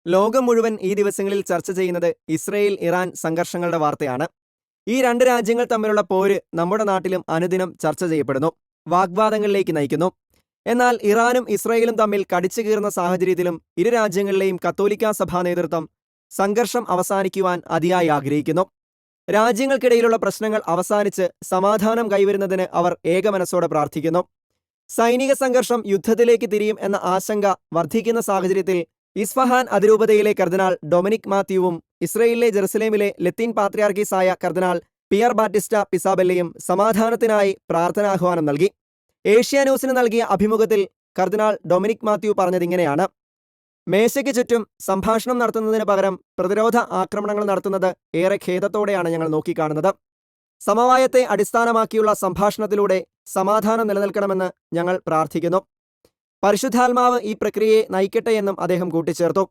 ലോകം മുഴുവൻ ഈ ദിവസങ്ങളിൽ ചർച്ച ചെയ്യുന്നത് ഇസ്രയേൽ ഇറാൻ സംഘർഷങ്ങളുടെ വാർത്തയാണ്. ഈ രണ്ട് രാജ്യങ്ങൾ തമ്മിലുള്ള പോര് നമ്മുടെ നാട്ടിലും അനുദിനം ചർച്ച ചെയ്യപ്പെടുന്നു, വാഗ്വാദങ്ങളിലേക്ക് നയിക്കുന്നു. എന്നാൽ ഇറാനും ഇസ്രയേലും തമ്മിൽ കടിച്ചുകീറുന്ന സാഹചര്യത്തിലും ഇരു രാജ്യങ്ങളിലെയും കത്തോലിക്കാ സഭാ നേതൃത്വം സംഘർഷം അവസാനിക്കുവാൻ അതിയായി ആഗ്രഹിക്കുന്നു. രാജ്യങ്ങൾക്കിടയിലുള്ള പ്രശ്നങ്ങൾ അവസാനിച്ച് സമാധാനം കൈവരുന്നതിന് അവർ ഏകമനസ്സോടെ പ്രാർത്ഥിക്കുന്നു. സൈനിക സംഘർഷം യുദ്ധത്തിലേക്ക് തിരിയും എന്ന ആശങ്ക വർദ്ധിക്കുന്ന സാഹചര്യത്തിൽ ഇസ്ഫഹാൻ അതിരൂപതയിലെ കർദിനാൾ ഡൊമിനിക് മാത്യുവും ഇസ്രയേലിലെ ജെറുസലേമിലെ ലത്തീൻ പാത്രിയാർക്കീസായ കർദിനാൾ പിയർ ബാറ്റിസ്റ്റ പിസാബെല്ലയും സമാധാനത്തിനായി പ്രാർത്ഥനാഹ്വാനം നൽകി. ഏഷ്യാന്യൂസിന് നൽകിയ അഭിമുഖത്തിൽ കർദിനാൾ ഡൊമിനിക് മാത്യു പറഞ്ഞതിങ്ങനെയാണ്: മേശയ്ക്ക് ചുറ്റും സംഭാഷണം നടത്തുന്നതിന് പകരം പ്രതിരോധ ആക്രമണങ്ങൾ നടത്തുന്നത് ഏറെ ഖേദത്തോടെയാണ് ഞങ്ങൾ നോക്കിക്കാണുന്നത്. സമവായത്തെ അടിസ്ഥാനമാക്കിയുള്ള സംഭാഷണത്തിലൂടെ സമാധാനം നിലനിൽക്കണമെന്ന് ഞങ്ങൾ പ്രാർത്ഥിക്കുന്നു. പരിശുദ്ധാത്മാവ് ഈ പ്രക്രിയയെ നയിക്കട്ടെ എന്നും അദ്ദേഹം കൂട്ടിച്ചേർത്തു.